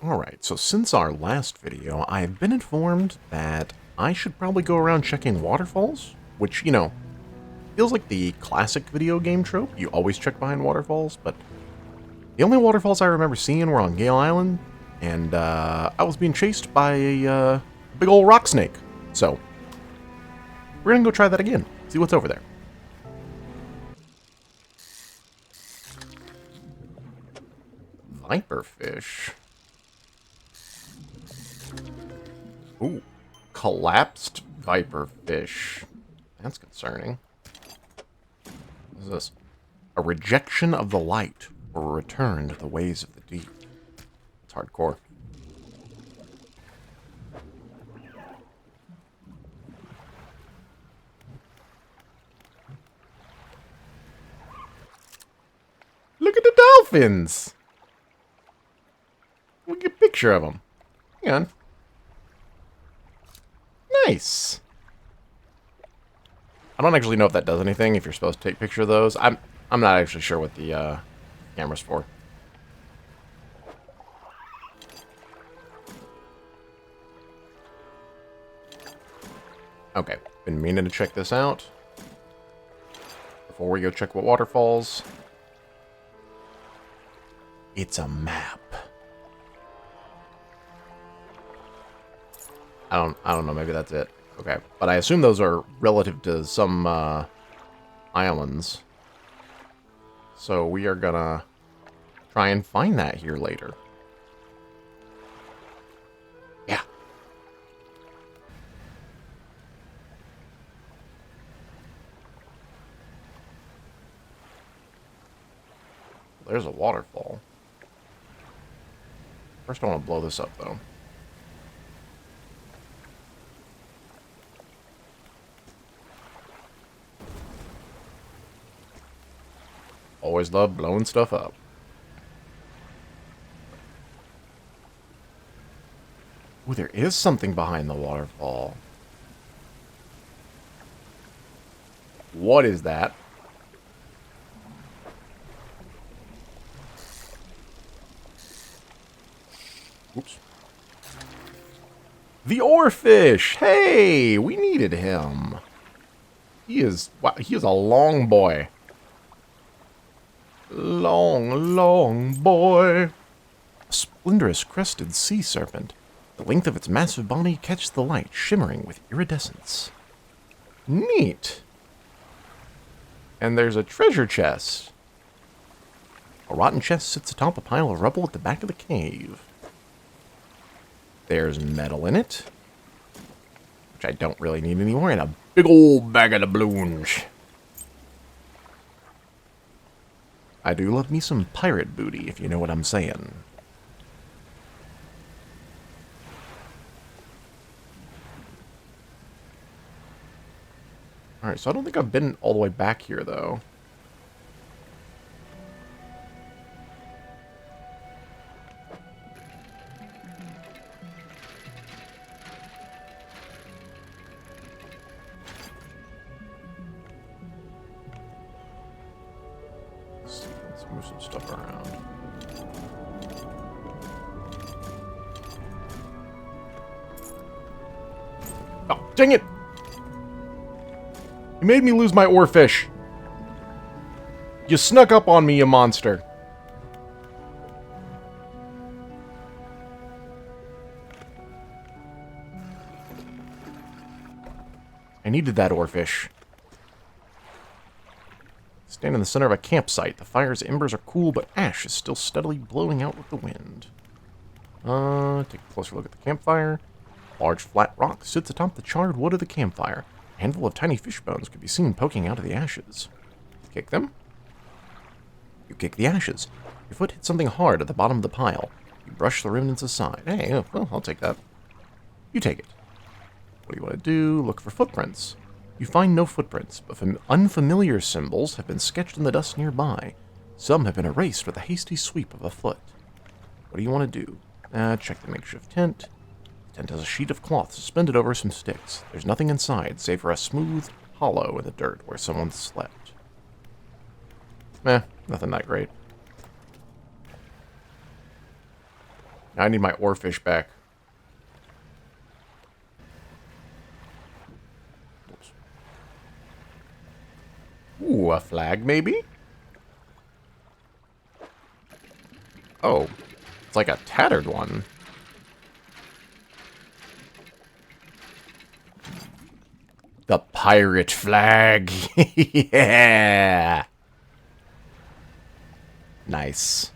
Alright, so since our last video, I've been informed that I should probably go around checking waterfalls, which, feels like the classic video game trope. You always check behind waterfalls, but the only waterfalls I remember seeing were on Gale Island, and I was being chased by a big old rock snake. So, we're gonna go try that again, see what's over there. Viperfish. Ooh, collapsed viperfish. That's concerning. What is this? A rejection of the light or a return to the ways of the deep. It's hardcore. Look at the dolphins! Look at a picture of them. Hang on. Nice. I don't actually know if that does anything, if you're supposed to take a picture of those. I'm not actually sure what the camera's for. Okay, been meaning to check this out. Before we go check what waterfalls. It's a map. I don't know, maybe that's it. Okay, but I assume those are relative to some islands. So we are gonna try and find that here later. Yeah. There's a waterfall. First I want to blow this up, though. Always love blowing stuff up. Ooh, there is something behind the waterfall. What is that? Oops. The oarfish! Hey! We needed him. He is a long boy. Long boy. A splendorous crested sea serpent. The length of its massive body catches the light, shimmering with iridescence. Neat. And there's a treasure chest. A rotten chest sits atop a pile of rubble at the back of the cave. There's metal in it, which I don't really need anymore, and a big old bag of doubloons. I do love me some pirate booty, if you know what I'm saying. Alright, so I don't think I've been all the way back here, though. Let's move some stuff around. Oh, dang it! You made me lose my oarfish. You snuck up on me, you monster. I needed that oarfish. Stand in the center of a campsite. The fire's embers are cool, but ash is still steadily blowing out with the wind. Take a closer look at the campfire. Large flat rock sits atop the charred wood of the campfire. A handful of tiny fish bones could be seen poking out of the ashes. Kick them. You kick the ashes. Your foot hits something hard at the bottom of the pile. You brush the remnants aside. Hey, well, I'll take that. You take it. What do you want to do? Look for footprints. You find no footprints, but unfamiliar symbols have been sketched in the dust nearby. Some have been erased with a hasty sweep of a foot. What do you want to do? Check the makeshift tent. The tent has a sheet of cloth suspended over some sticks. There's nothing inside, save for a smooth hollow in the dirt where someone slept. Nothing that great. I need my oarfish back. Oops. Ooh, a flag, maybe? Oh, it's like a tattered one. The pirate flag. Yeah. Nice.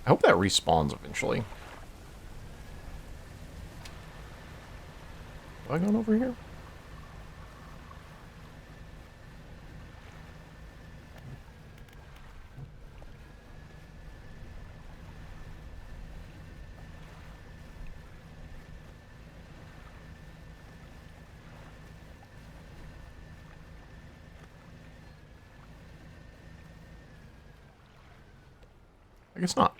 I hope that respawns eventually. Have I gone over here? I guess not.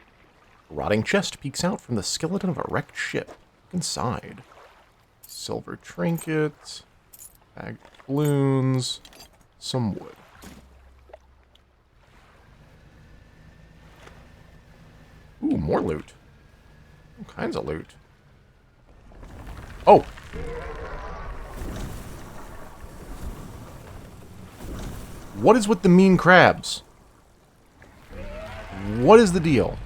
A rotting chest peeks out from the skeleton of a wrecked ship. Look inside. Silver trinket, bag of balloons, some wood. Ooh, more loot. All kinds of loot. Oh! What is with the mean crabs? What is the deal?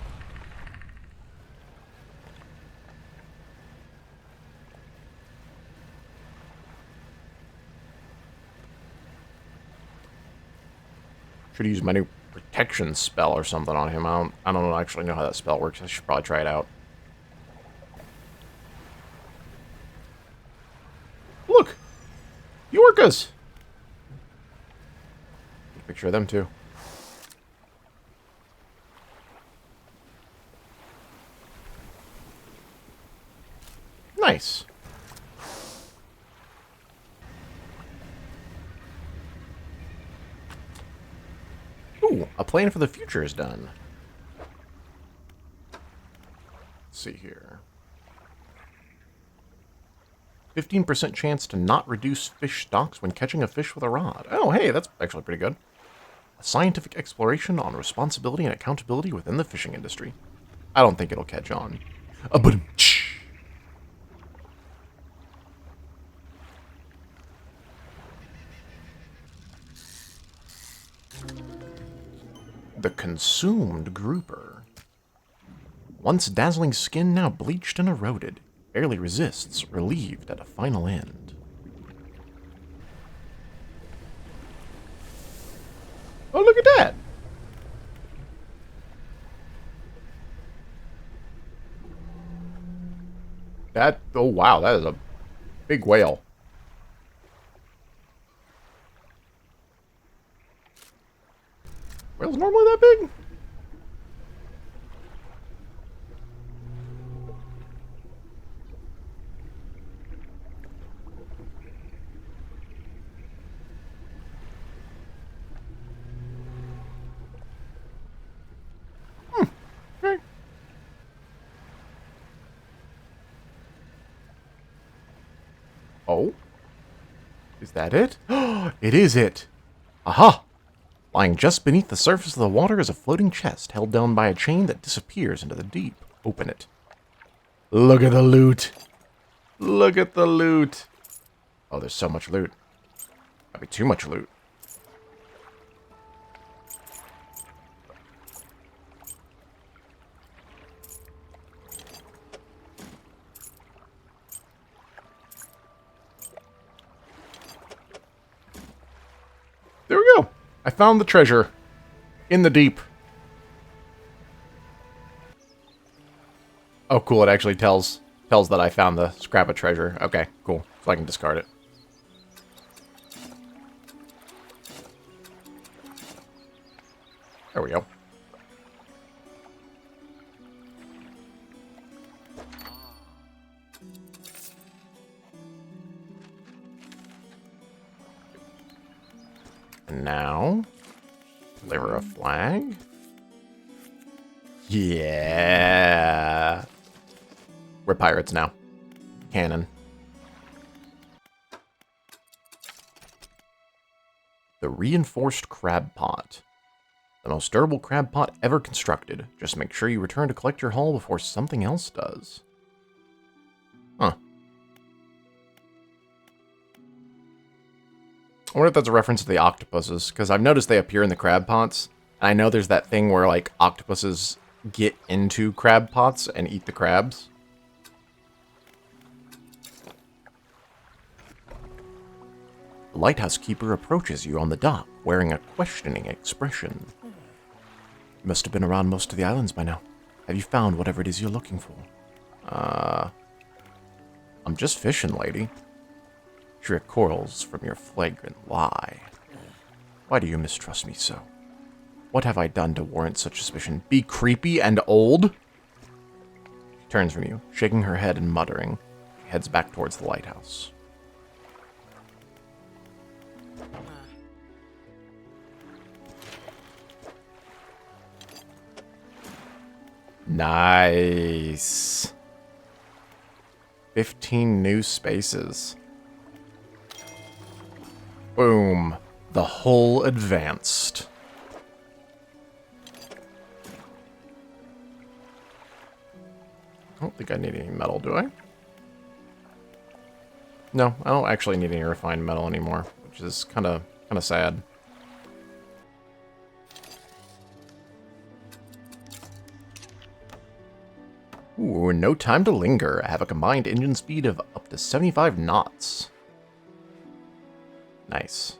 Should use my new protection spell or something on him. I don't actually know how that spell works. I should probably try it out. Look! The orcas! Take a picture of them too. Nice. Ooh, a plan for the future is done. Let's see here. 15% chance to not reduce fish stocks when catching a fish with a rod. Oh, hey, that's actually pretty good. A scientific exploration on responsibility and accountability within the fishing industry. I don't think it'll catch on. But the consumed grouper. Once dazzling skin, now bleached and eroded. Barely resists, relieved at a final end. Oh, look at that! Oh wow, that is a big whale. Whales normally that big? Okay. Oh? Is that it? It is it! Aha! Lying just beneath the surface of the water is a floating chest held down by a chain that disappears into the deep. Open it. Look at the loot! Look at the loot! Oh, there's so much loot. Might be too much loot. There we go! I found the treasure. In the deep. Oh, cool. It actually tells that I found the scrap of treasure. Okay, cool. So I can discard it. There we go. And now, deliver a flag. Yeah. We're pirates now. Cannon. The reinforced crab pot. The most durable crab pot ever constructed. Just make sure you return to collect your haul before something else does. Huh. I wonder if that's a reference to the octopuses, because I've noticed they appear in the crab pots. And I know there's that thing where, like, octopuses get into crab pots and eat the crabs. The lighthouse keeper approaches you on the dock, wearing a questioning expression. You must have been around most of the islands by now. Have you found whatever it is you're looking for? I'm just fishing, lady. Drew corals from your flagrant lie. Why do you mistrust me so? What have I done to warrant such suspicion? Be creepy and old? She turns from you, shaking her head and muttering. She heads back towards the lighthouse. Nice. 15 new spaces. Boom. The hull advanced. I don't think I need any metal, do I? No, I don't actually need any refined metal anymore, which is kind of sad. Ooh, no time to linger. I have a combined engine speed of up to 75 knots. Nice.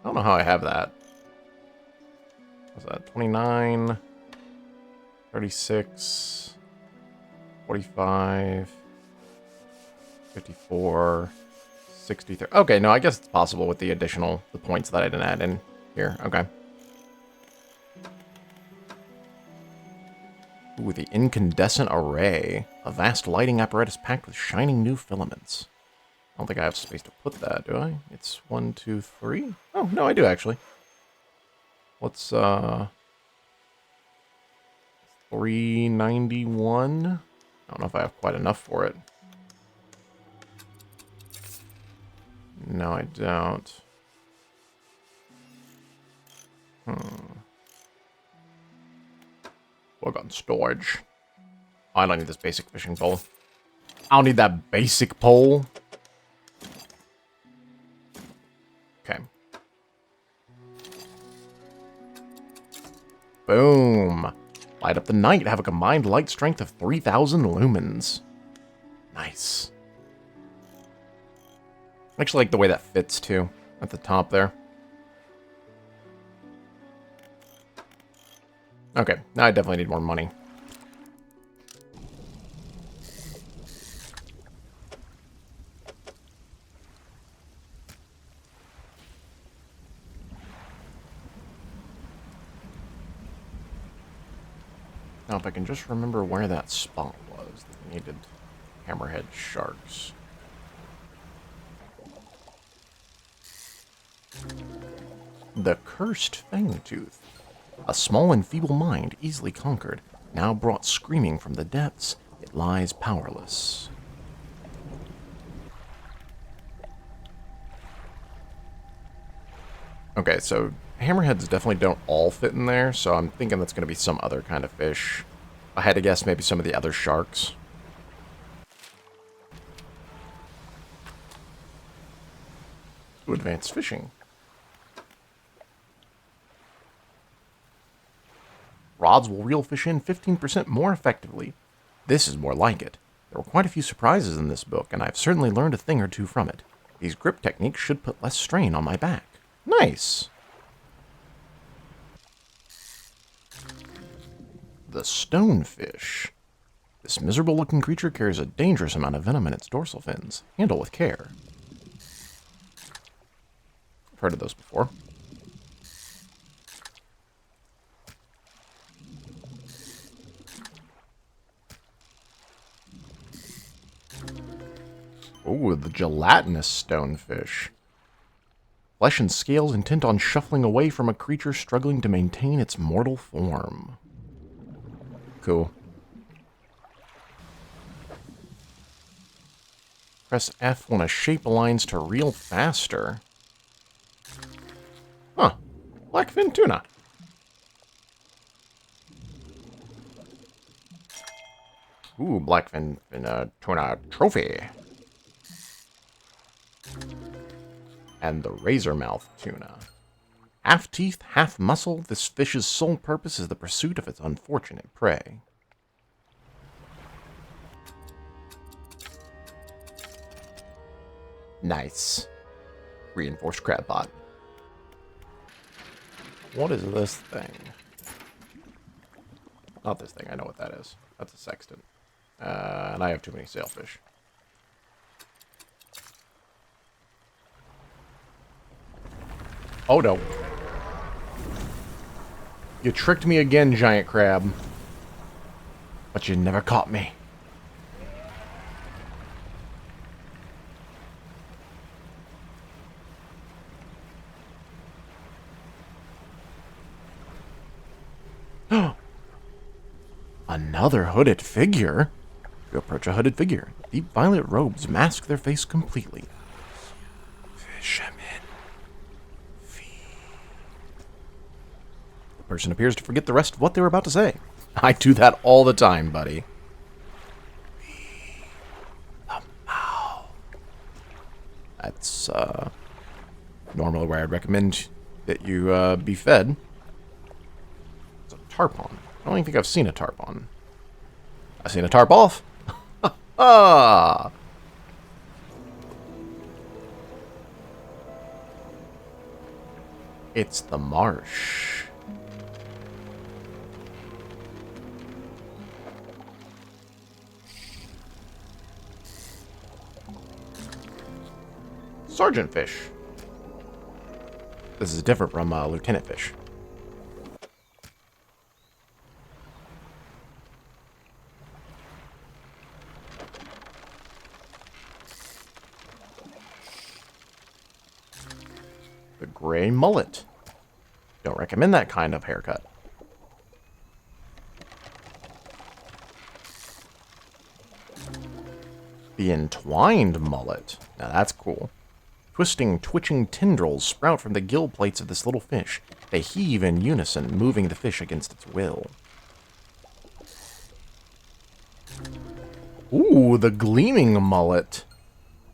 I don't know how I have that. What's that? 29, 36, 45, 54, 63. Okay, no, I guess it's possible with the points that I didn't add in here. Okay. Ooh, the incandescent array. A vast lighting apparatus packed with shining new filaments. I don't think I have space to put that, do I? It's 1, 2, 3? Oh, no, I do, actually. What's, 391? I don't know if I have quite enough for it. No, I don't. Work on storage. Oh, I don't need this basic fishing pole. I don't need that basic pole. Okay. Boom. Light up the night. Have a combined light strength of 3,000 lumens. Nice. I actually like the way that fits, too. At the top there. Okay, now I definitely need more money. Now, if I can just remember where that spot was that needed hammerhead sharks. The cursed fangtooth. A small and feeble mind, easily conquered, now brought screaming from the depths, it lies powerless. Okay, so hammerheads definitely don't all fit in there, so I'm thinking that's going to be some other kind of fish. I had to guess maybe some of the other sharks. Ooh, advanced fishing. Rods will reel fish in 15% more effectively. This is more like it. There were quite a few surprises in this book, and I've certainly learned a thing or two from it. These grip techniques should put less strain on my back. Nice! The stonefish. This miserable-looking creature carries a dangerous amount of venom in its dorsal fins. Handle with care. I've heard of those before. Ooh, the gelatinous stonefish. Flesh and scales intent on shuffling away from a creature struggling to maintain its mortal form. Cool. Press F when a shape aligns to reel faster. Huh. Blackfin tuna. Ooh, blackfin tuna trophy. And the razormouth tuna. Half teeth, half muscle, this fish's sole purpose is the pursuit of its unfortunate prey. Nice. Reinforced crab pot. What is this thing? Not this thing, I know what that is. That's a sextant. And I have too many sailfish. Oh no. You tricked me again, giant crab. But you never caught me. Another hooded figure? You approach a hooded figure. Deep violet robes mask their face completely. Fisherman. The person appears to forget the rest of what they were about to say. I do that all the time, buddy. The mouth. That's, normally where I'd recommend that you, be fed. It's a tarpon. I don't even think I've seen a tarpon. I've seen a tarp off. Ah! It's the marsh. Sergeant fish. This is different from lieutenant fish. The gray mullet. Don't recommend that kind of haircut. The entwined mullet. Now that's cool. Twisting, twitching tendrils sprout from the gill plates of this little fish. They heave in unison, moving the fish against its will. Ooh, the gleaming mullet.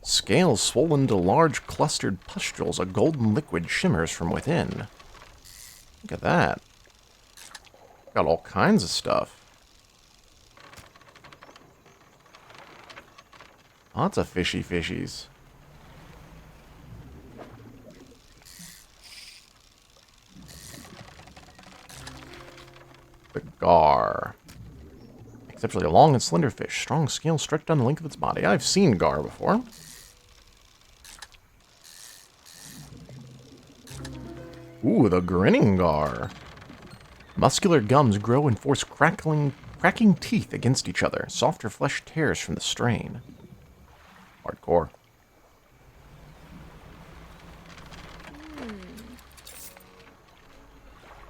Scales swollen to large clustered pustules, a golden liquid shimmers from within. Look at that. Got all kinds of stuff. Lots of fishy fishies. The gar. Exceptionally long and slender fish. Strong scales stretched down the length of its body. I've seen gar before. Ooh, the grinning gar. Muscular gums grow and force cracking teeth against each other. Softer flesh tears from the strain. Hardcore.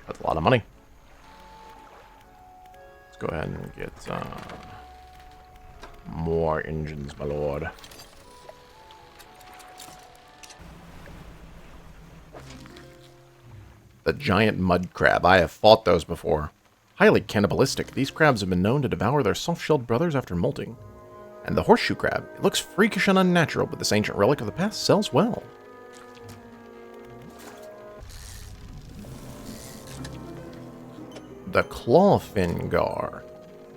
That's a lot of money. Let's go ahead and get more engines, my lord. The giant mud crab. I have fought those before. Highly cannibalistic, these crabs have been known to devour their soft-shelled brothers after molting. And the horseshoe crab. It looks freakish and unnatural, but this ancient relic of the past sells well. The clawfin gar.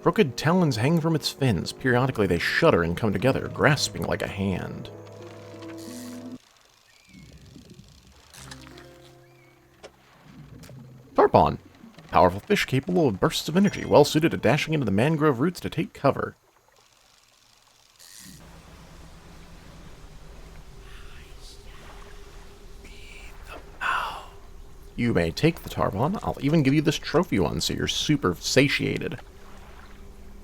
Crooked talons hang from its fins. Periodically they shudder and come together, grasping like a hand. Tarpon. Powerful fish capable of bursts of energy, well suited to dashing into the mangrove roots to take cover. You may take the tarpon. I'll even give you this trophy one so you're super satiated.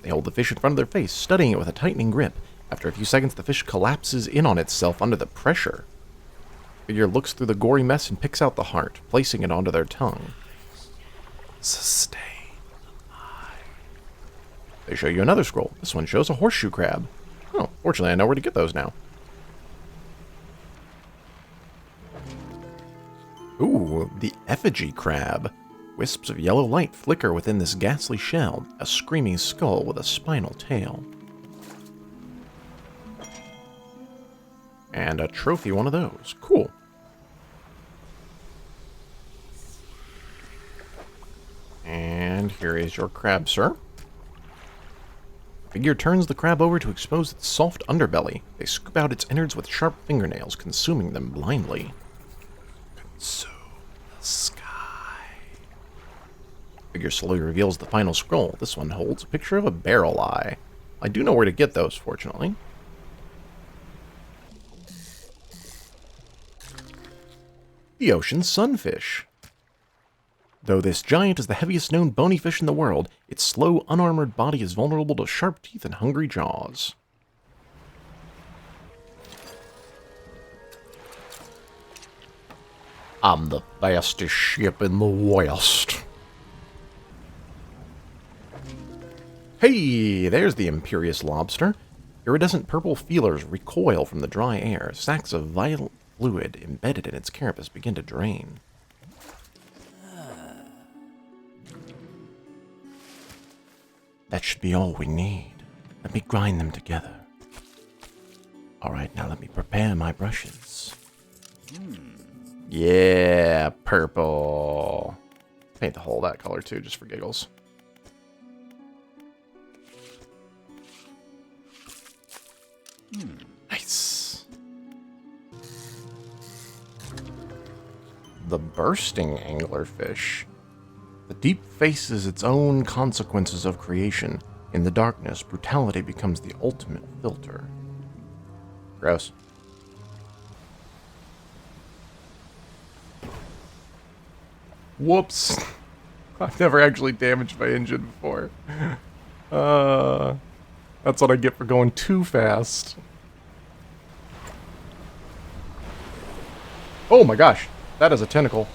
They hold the fish in front of their face, studying it with a tightening grip. After a few seconds, the fish collapses in on itself under the pressure. The figure looks through the gory mess and picks out the heart, placing it onto their tongue. Sustain. They show you another scroll. This one shows a horseshoe crab. Oh, fortunately I know where to get those now. Ooh, the effigy crab. Wisps of yellow light flicker within this ghastly shell, a screaming skull with a spinal tail. And a trophy one of those. Cool. And here is your crab, sir. Figure turns the crab over to expose its soft underbelly. They scoop out its innards with sharp fingernails, consuming them blindly. Consume the sky. Figure slowly reveals the final scroll. This one holds a picture of a barrel eye. I do know where to get those, fortunately. The ocean sunfish. Though this giant is the heaviest known bony fish in the world, its slow, unarmored body is vulnerable to sharp teeth and hungry jaws. I'm the fastest ship in the West. Hey, there's the imperious lobster. Iridescent purple feelers recoil from the dry air. Sacks of violet fluid embedded in its carapace begin to drain. That should be all we need. Let me grind them together. Alright, now let me prepare my brushes. Yeah, purple. Paint the whole that color too, just for giggles. Nice. The bursting anglerfish. The deep faces its own consequences of creation. In the darkness, brutality becomes the ultimate filter. Gross. Whoops. I've never actually damaged my engine before. That's what I get for going too fast. Oh my gosh, that is a tentacle.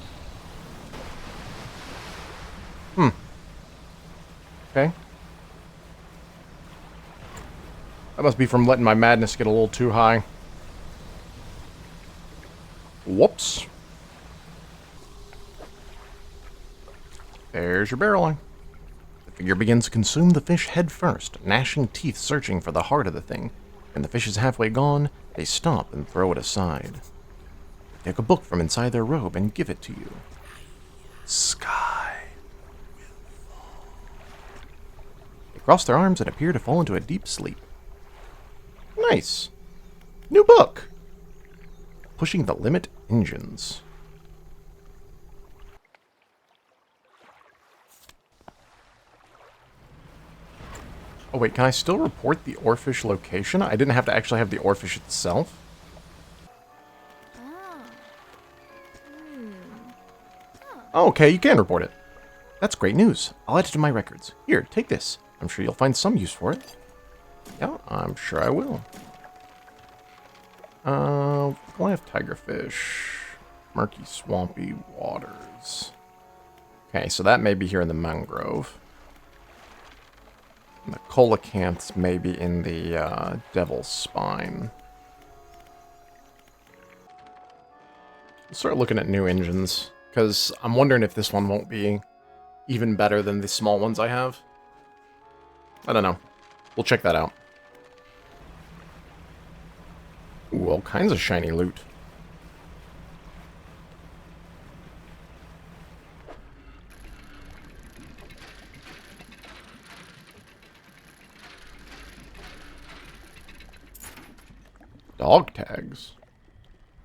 Okay. That must be from letting my madness get a little too high. Whoops. There's your barrel eye. The figure begins to consume the fish head first, gnashing teeth searching for the heart of the thing. When the fish is halfway gone, they stop and throw it aside. They take a book from inside their robe and give it to you. Sky. They cross their arms and appear to fall into a deep sleep. Nice. New book. Pushing the limit engines. Oh wait, can I still report the oarfish location? I didn't have to actually have the oarfish itself? Oh, okay, you can report it. That's great news. I'll add it to my records. Here, take this. I'm sure you'll find some use for it. Yeah, I'm sure I will. Goliath tigerfish. Murky, swampy waters. Okay, so that may be here in the mangrove. And the coelacanths may be in the devil's spine. Let's start looking at new engines, because I'm wondering if this one won't be even better than the small ones I have. I don't know. We'll check that out. Ooh, all kinds of shiny loot. Dog tags.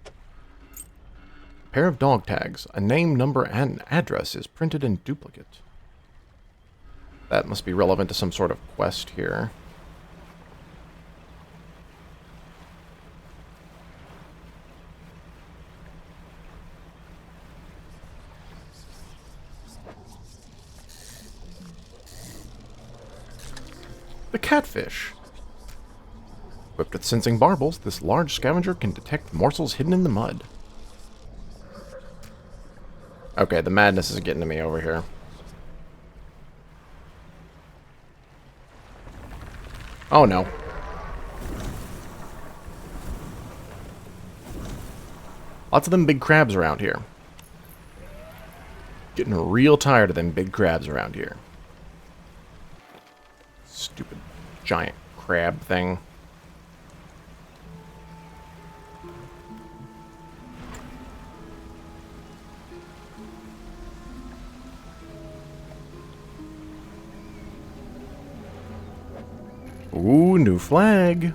A pair of dog tags. A name, number, and address is printed in duplicate. That must be relevant to some sort of quest here. The catfish. Equipped with sensing barbels, this large scavenger can detect morsels hidden in the mud. Okay, the madness is getting to me over here. Oh no. Lots of them big crabs around here. Getting real tired of them big crabs around here. Stupid giant crab thing. Ooh, new flag.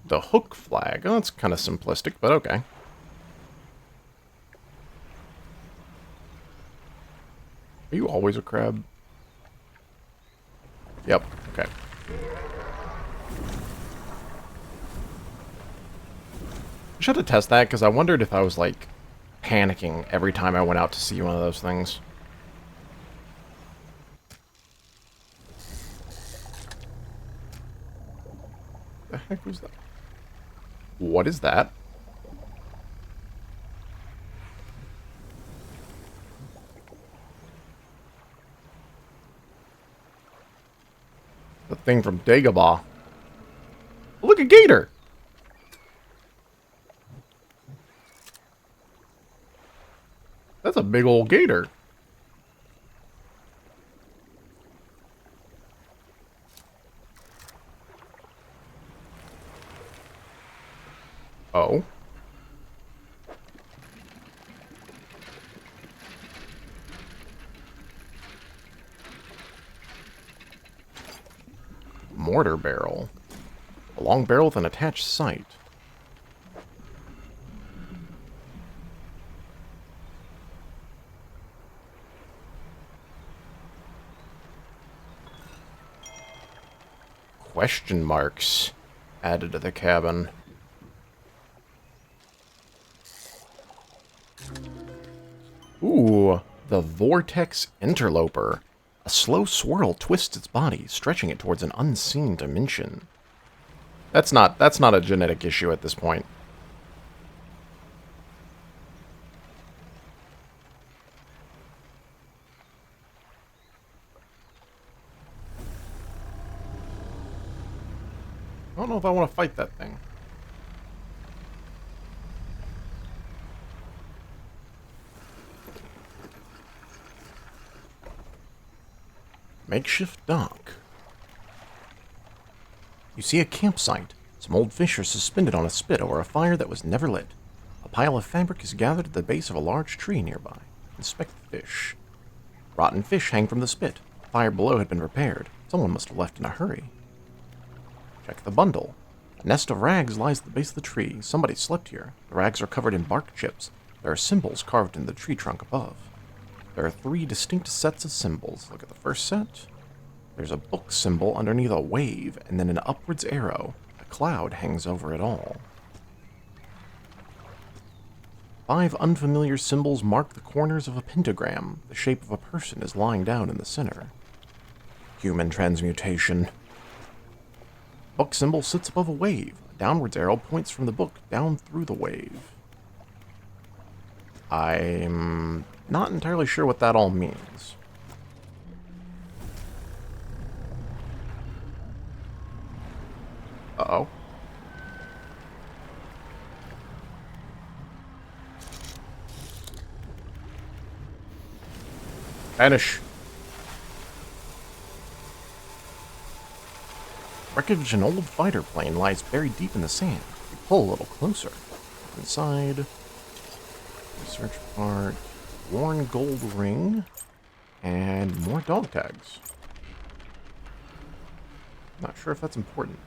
The hook flag. Oh, that's kind of simplistic, but okay. Are you always a crab? Yep, okay. I should have tested that, because I wondered if I was, like, panicking every time I went out to see one of those things. The heck was that? What is that? The thing from Dagobah. Look, a gator! That's a big old gator. Oh. Mortar barrel. A long barrel with an attached sight. Question marks added to the cabin. Ooh, the Vortex Interloper. A slow swirl twists its body, stretching it towards an unseen dimension. That's not a genetic issue at this point. I don't know if I want to fight that thing. Makeshift dock. You see a campsite. Some old fish are suspended on a spit over a fire that was never lit. A pile of fabric is gathered at the base of a large tree nearby. Inspect the fish. Rotten fish hang from the spit. The fire below had been repaired. Someone must have left in a hurry. Check the bundle. A nest of rags lies at the base of the tree. Somebody slept here. The rags are covered in bark chips. There are symbols carved in the tree trunk above. There are 3 distinct sets of symbols. Look at the first set. There's a book symbol underneath a wave, and then an upwards arrow. A cloud hangs over it all. 5 unfamiliar symbols mark the corners of a pentagram. The shape of a person is lying down in the center. Human transmutation. Book symbol sits above a wave. A downwards arrow points from the book down through the wave. I'm not entirely sure what that all means. Uh-oh. Vanish. Wreckage of an old fighter plane lies buried deep in the sand. We pull a little closer. Inside. Research part. Worn gold ring. And more dog tags. Not sure if that's important.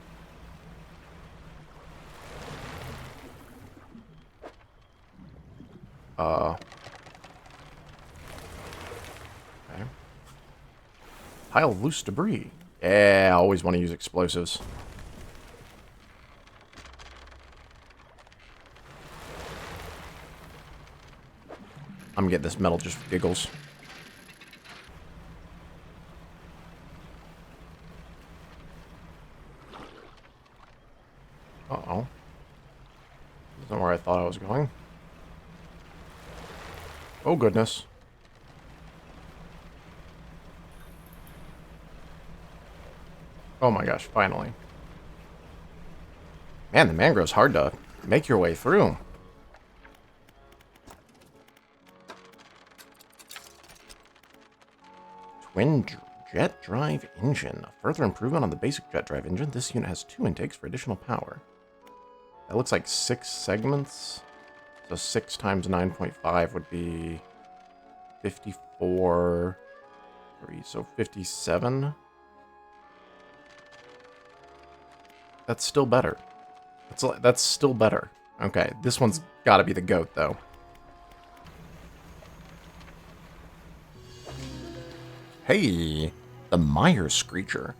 Okay. Pile of loose debris. Yeah, I always want to use explosives. I'm getting this metal just for giggles. Uh-oh. This isn't where I thought I was going. Oh, goodness. Oh my gosh, finally. Man, the mangrove's hard to Make your way through. Twin jet drive engine. A further improvement on the basic jet drive engine. This unit has 2 intakes for additional power. That looks like 6 segments. So 6 times 9.5 would be 54. So 57. That's still better. That's still better. Okay, this one's got to be the GOAT, though. Hey, the Meyer Screecher.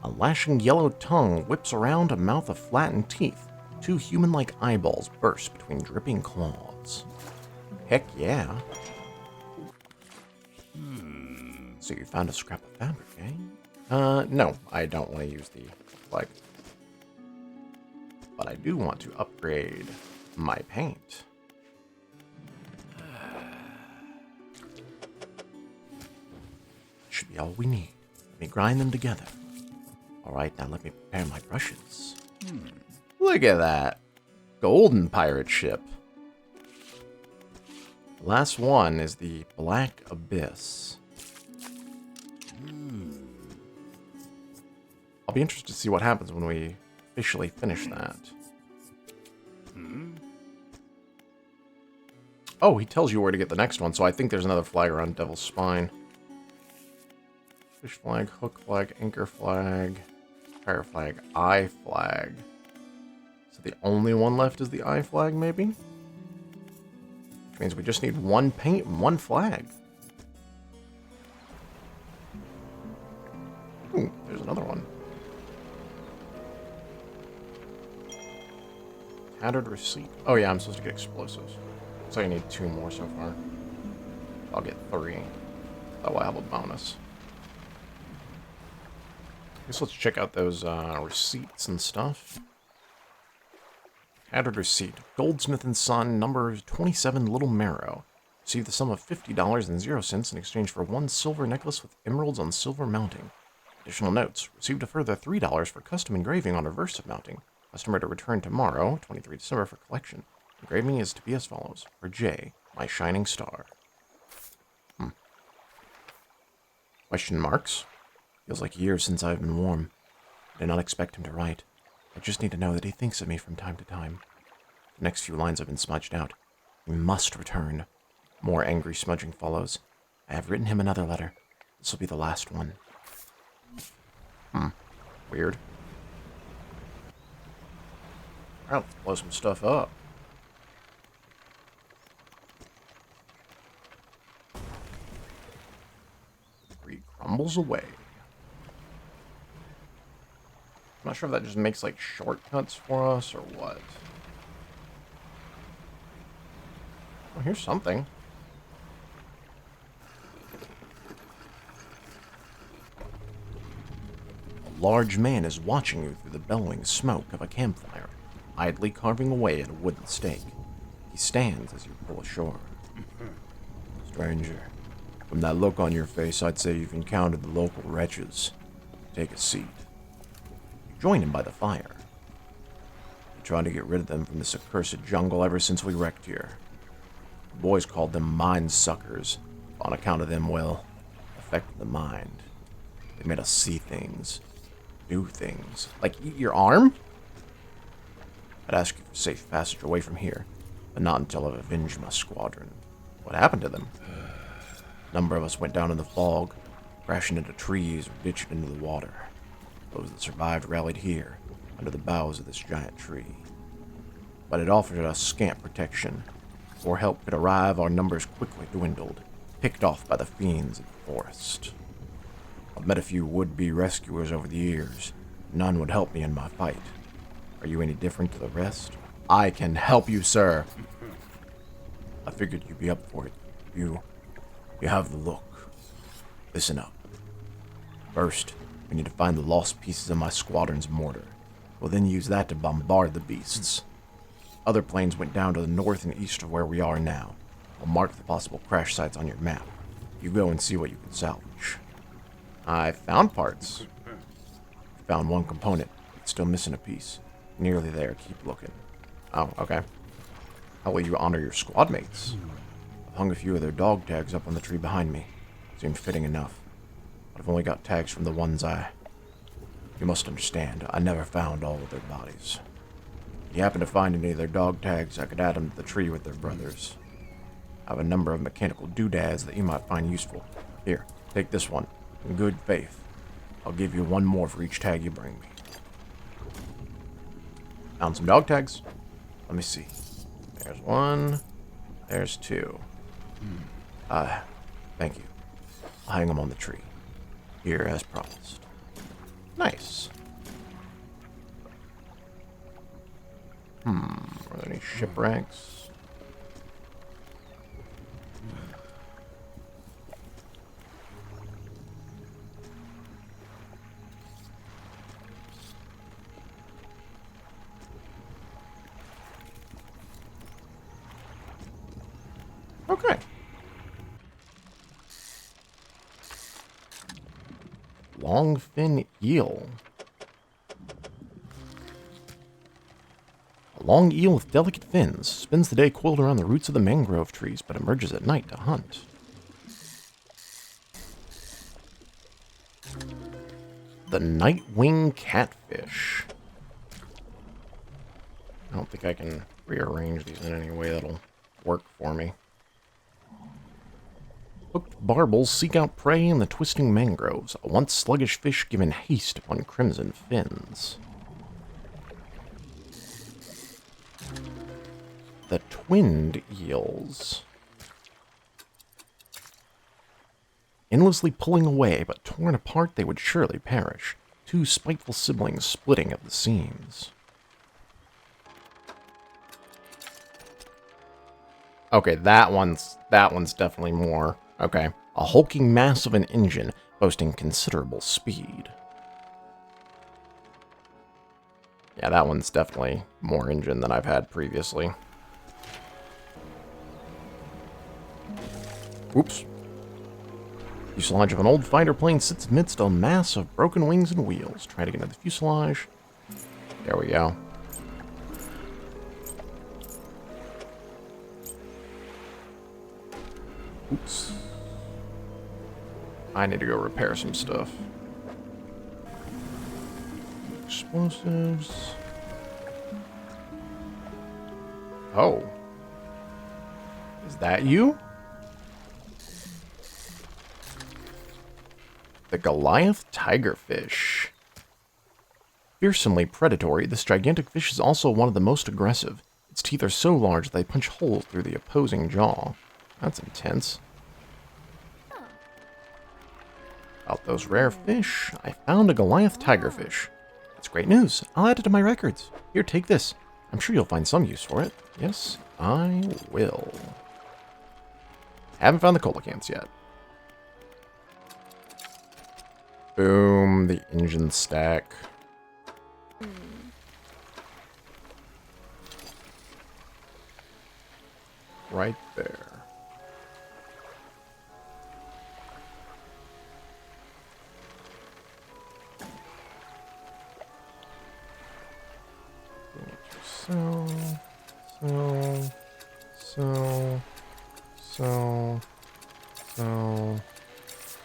A lashing yellow tongue whips around a mouth of flattened teeth. 2 human-like eyeballs burst between dripping claws. Heck yeah. So you found a scrap of fabric, eh? No, I don't want to use the flag. But I do want to upgrade my paint. Should be all we need. Let me grind them together. Alright, now let me prepare my brushes. Look at that. Golden pirate ship. The last one is the Black Abyss. I'll be interested to see what happens when we officially finish that. Oh, he tells you where to get the next one, so I think there's another flag around Devil's Spine. Fish flag, hook flag, anchor flag, fire flag, eye flag. So the only one left is the eye flag, maybe? Which means we just need 1 paint and 1 flag. Ooh, there's another one. Tattered receipt. Oh yeah, I'm supposed to get explosives. So I need 2 more so far. I'll get 3. That will have a bonus. I guess let's check out those receipts and stuff. Tattered receipt. Goldsmith and Son, number 27, Little Marrow. Receive the sum of $50.00 in exchange for 1 silver necklace with emeralds on silver mounting. Additional notes. Received a further $3 for custom engraving on reverse of mounting. Customer to return tomorrow, 23 December, for collection. Engraving is to be as follows. For J, my shining star. Question marks? Feels like years since I've been warm. I did not expect him to write. I just need to know that he thinks of me from time to time. The next few lines have been smudged out. He must return. More angry smudging follows. I have written him another letter. This will be the last one. Weird. Alright, let's blow some stuff up. Debris crumbles away. I'm not sure if that just makes, like, shortcuts for us or what. Oh, here's something. A large man is watching you through the bellowing smoke of a campfire, idly carving away at a wooden stake. He stands as you pull ashore. Stranger, from that look on your face, I'd say you've encountered the local wretches. Take a seat. You join him by the fire. We're trying to get rid of them from this accursed jungle ever since we wrecked here. The boys called them mind suckers. On account of them, well, affected the mind. They made us see things. Do things. Like eat your arm? I'd ask you for safe passage away from here, but not until I've avenged my squadron. What happened to them? A number of us went down in the fog, crashing into trees or ditched into the water. Those that survived rallied here, under the boughs of this giant tree. But it offered us scant protection. Before help could arrive, our numbers quickly dwindled, picked off by the fiends in the forest. I've met a few would-be rescuers over the years. None would help me in my fight. Are you any different to the rest? I can help you, sir. I figured you'd be up for it. You have the look. Listen up. First, we need to find the lost pieces of my squadron's mortar. We'll then use that to bombard the beasts. Other planes went down to the north and east of where we are now. I'll mark the possible crash sites on your map. You go and see what you can salvage. I found parts. Found one component. It's still missing a piece. Nearly there. Keep looking. Oh, okay. How will you honor your squad mates? I've hung a few of their dog tags up on the tree behind me. Seemed fitting enough. But I've only got tags from the ones You must understand, I never found all of their bodies. If you happen to find any of their dog tags, I could add them to the tree with their brothers. I have a number of mechanical doodads that you might find useful. Here, take this one. In good faith. I'll give you one more for each tag you bring me. Found some dog tags. Let me see. There's one. There's two. Thank you. I'll hang them on the tree. Here, as promised. Nice. Are there any shipwrecks? Okay. Longfin eel. A long eel with delicate fins spends the day coiled around the roots of the mangrove trees, but emerges at night to hunt. The night-wing catfish. I don't think I can rearrange these in any way that'll work for me. Hooked barbels seek out prey in the twisting mangroves, a once sluggish fish given haste upon crimson fins. The twinned eels. Endlessly pulling away, but torn apart they would surely perish, two spiteful siblings splitting at the seams. Okay, that one's definitely more. Okay. A hulking mass of an engine, boasting considerable speed. Yeah, that one's definitely more engine than I've had previously. Oops. Fuselage of an old fighter plane sits amidst a mass of broken wings and wheels. Try to get into the fuselage. There we go. Oops. I need to go repair some stuff. Explosives. Oh. Is that you? The Goliath tigerfish. Fearsomely predatory, this gigantic fish is also one of the most aggressive. Its teeth are so large they punch holes through the opposing jaw. That's intense. About those rare fish, I found a Goliath tigerfish. That's great news. I'll add it to my records. Here, take this. I'm sure you'll find some use for it. Yes, I will. Haven't found the coelacanths yet. Boom, the engine stack. Right there.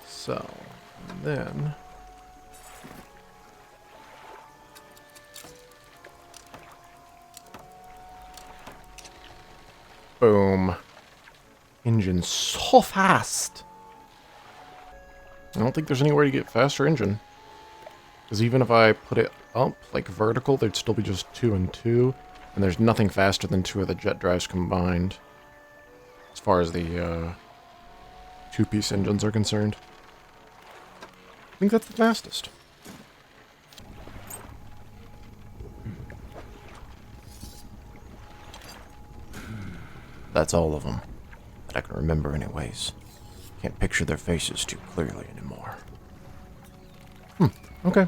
So, and then boom. Engine so fast. I don't think there's anywhere to get faster engine. Because even if I put it up, like vertical, there'd still be just 2 and 2. And there's nothing faster than 2 of the jet drives combined. As far as the 2-piece engines are concerned. I think that's the fastest. That's all of them. That I can remember anyways. Can't picture their faces too clearly anymore. Okay.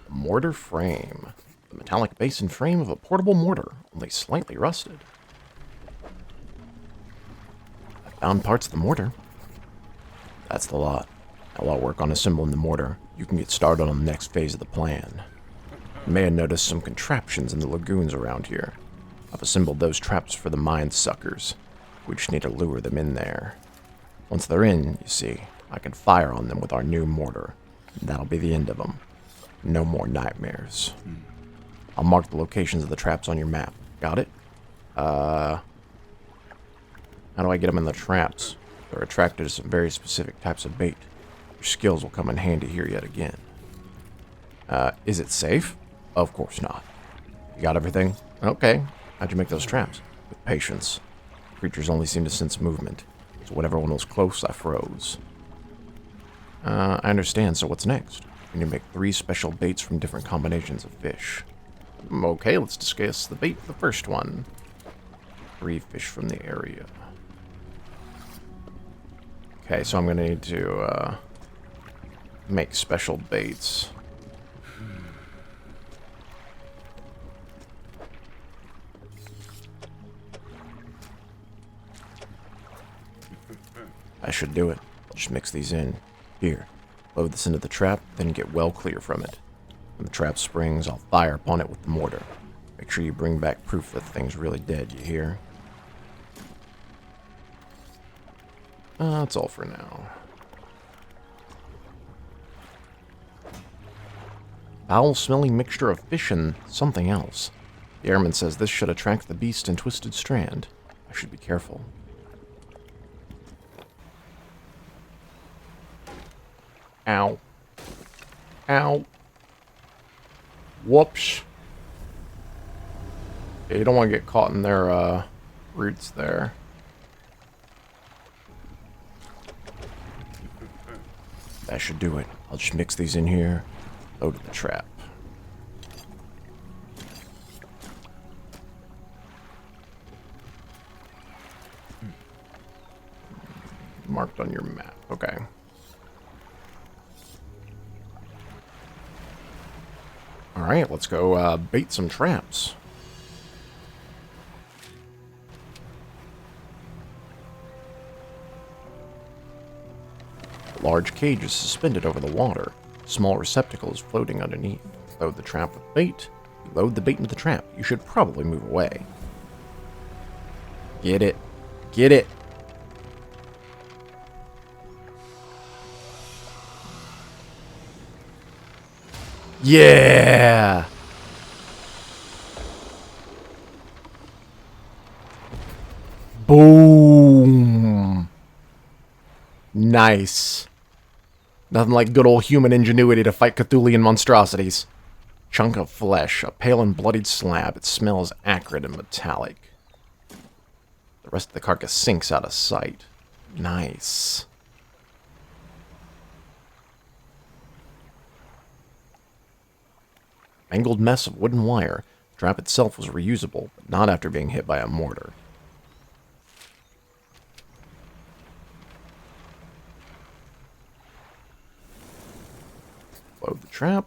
Mortar frame. The metallic base and frame of a portable mortar, only slightly rusted. Found parts of the mortar. That's the lot. Now while I work on assembling the mortar, you can get started on the next phase of the plan. You may have noticed some contraptions in the lagoons around here. I've assembled those traps for the mind suckers. We just need to lure them in there. Once they're in, you see, I can fire on them with our new mortar. And that'll be the end of them. No more nightmares. I'll mark the locations of the traps on your map. Got it? How do I get them in the traps? They're attracted to some very specific types of bait. Your skills will come in handy here yet again. Is it safe? Of course not. You got everything? Okay. How'd you make those traps? With patience. Creatures only seem to sense movement, so whenever one was close, I froze. I understand, so what's next? We need to make 3 special baits from different combinations of fish. Okay, let's discuss the bait for the first one. 3 fish from the area. Okay, so I'm going to need to make special baits. I should do it. I'll just mix these in. Here, load this into the trap, then get well clear from it. When the trap springs, I'll fire upon it with the mortar. Make sure you bring back proof that the thing's really dead, you hear? That's all for now. Foul-smelling mixture of fish and something else. The airman says this should attract the beast in Twisted Strand. I should be careful. Ow. Ow. Whoops. Yeah, you don't want to get caught in their roots there. That should do it. I'll just mix these in here. Load the trap. Marked on your map. Okay. Alright, let's go bait some traps. A large cage is suspended over the water. A small receptacle is floating underneath. Load the trap with bait. You load the bait into the trap. You should probably move away. Get it. Get it. Yeah! Boom! Nice. Nothing like good old human ingenuity to fight Cthulhian monstrosities. Chunk of flesh, a pale and bloodied slab. It smells acrid and metallic. The rest of the carcass sinks out of sight. Nice. Mangled mess of wooden wire. The trap itself was reusable, but not after being hit by a mortar. Load the trap.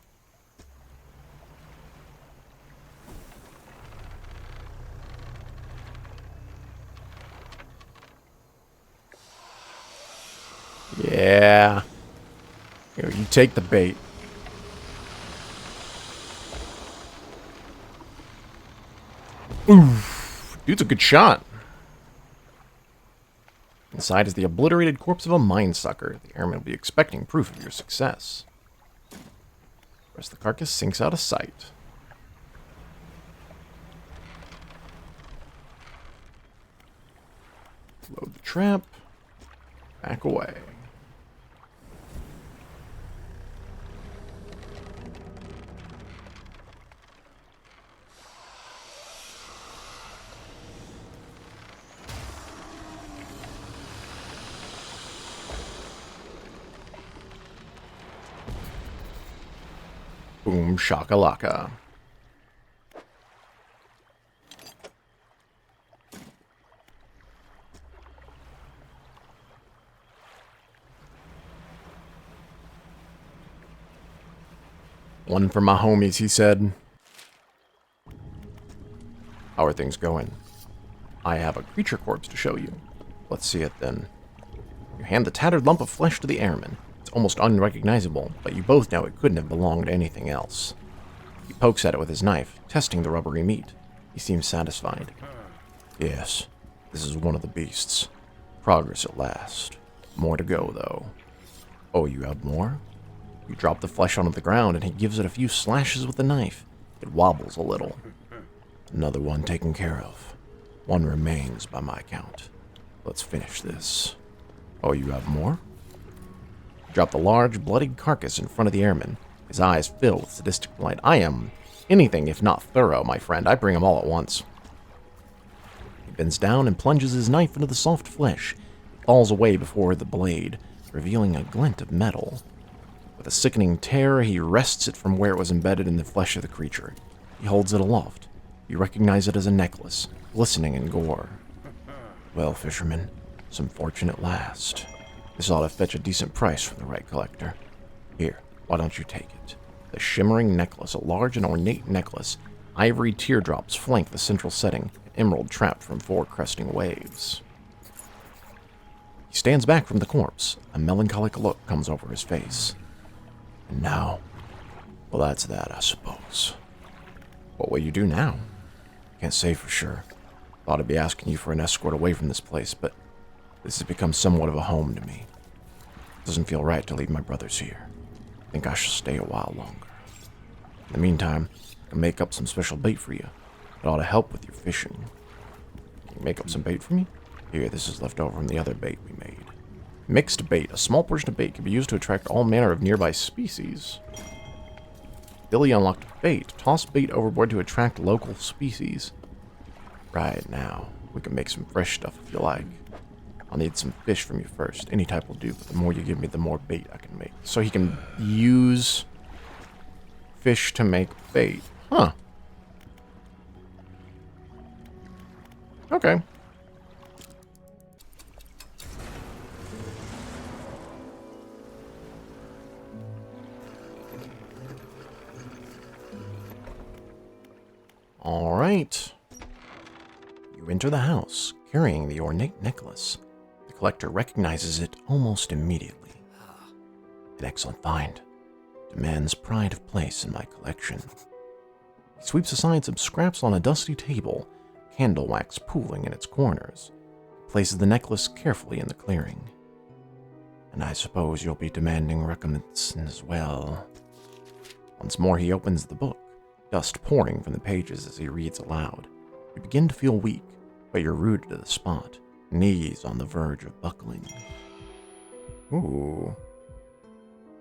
Yeah. Here, you take the bait. Oof. Dude's a good shot. Inside is the obliterated corpse of a mind sucker. The airman will be expecting proof of your success. The rest of the carcass sinks out of sight. Load the trap. Back away. Boom shakalaka. One for my homies, he said. How are things going? I have a creature corpse to show you. Let's see it then. You hand the tattered lump of flesh to the airman. It's almost unrecognizable, but you both know it couldn't have belonged to anything else. He pokes at it with his knife, testing the rubbery meat. He seems satisfied. Yes, this is one of the beasts. Progress at last. More to go, though. Oh, you have more? You drop the flesh onto the ground, and he gives it a few slashes with the knife. It wobbles a little. Another one taken care of. One remains by my count. Let's finish this. Oh, you have more? Drop the large, bloodied carcass in front of the airman. His eyes fill with sadistic delight. I am anything if not thorough, my friend. I bring them all at once. He bends down and plunges his knife into the soft flesh. It falls away before the blade, revealing a glint of metal. With a sickening tear, he wrests it from where it was embedded in the flesh of the creature. He holds it aloft. You recognize it as a necklace, glistening in gore. Well, fisherman, some fortune at last. This ought to fetch a decent price from the right collector. Here, why don't you take it? The shimmering necklace, a large and ornate necklace. Ivory teardrops flank the central setting, an emerald trapped from 4 cresting waves. He stands back from the corpse. A melancholic look comes over his face. And now? Well, that's that, I suppose. What will you do now? Can't say for sure. Thought I'd be asking you for an escort away from this place, but this has become somewhat of a home to me. Doesn't feel right to leave my brothers here. I think I shall stay a while longer. In the meantime, I can make up some special bait for you. It ought to help with your fishing. Can you make up some bait for me? Here, this is left over from the other bait we made. Mixed bait. A small portion of bait can be used to attract all manner of nearby species. Billy unlocked bait. Toss bait overboard to attract local species. Right now, we can make some fresh stuff if you like. I'll need some fish from you first. Any type will do, but the more you give me, the more bait I can make. So he can use fish to make bait. Huh. Okay. All right. You enter the house, carrying the ornate necklace. The collector recognizes it almost immediately. An excellent find. Demands pride of place in my collection. He sweeps aside some scraps on a dusty table, candle wax pooling in its corners. Places the necklace carefully in the clearing. And I suppose you'll be demanding recompense as well. Once more he opens the book, dust pouring from the pages as he reads aloud. You begin to feel weak, but you're rooted to the spot, knees on the verge of buckling. Ooh.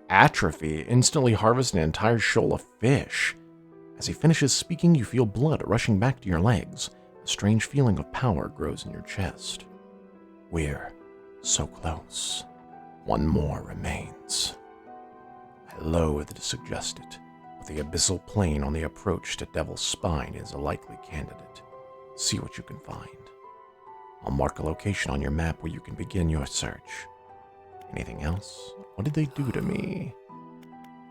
Atrophy. Instantly harvest an entire shoal of fish. As he finishes speaking, you feel blood rushing back to your legs. A strange feeling of power grows in your chest. We're so close. One more remains. I loathe to suggest it, but the abyssal plain on the approach to Devil's Spine is a likely candidate. See what you can find. I'll mark a location on your map where you can begin your search. Anything else? What did they do to me?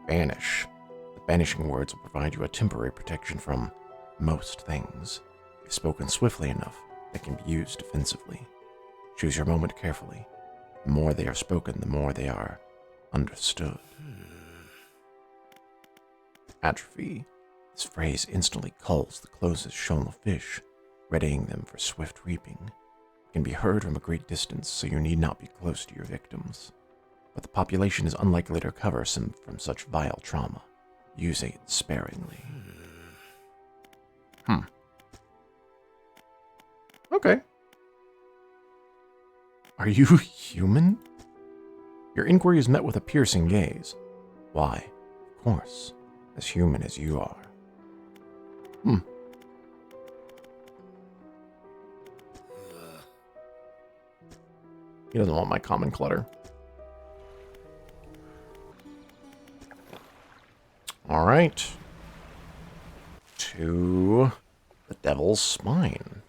Banish. The banishing words will provide you a temporary protection from most things. If spoken swiftly enough, they can be used defensively. Choose your moment carefully. The more they are spoken, the more they are understood. Atrophy. This phrase instantly culls the closest shoal of fish, readying them for swift reaping. It can be heard from a great distance, so you need not be close to your victims. But the population is unlikely to recover from such vile trauma. Use it sparingly. Okay. Are you human? Your inquiry is met with a piercing gaze. Why, of course, as human as you are. He doesn't want my common clutter. All right. To the Devil's Spine.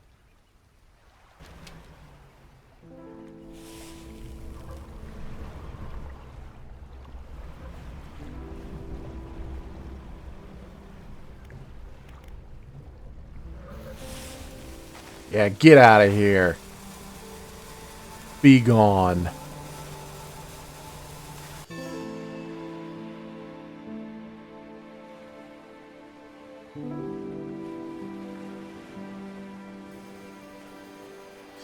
Yeah, get out of here. be gone.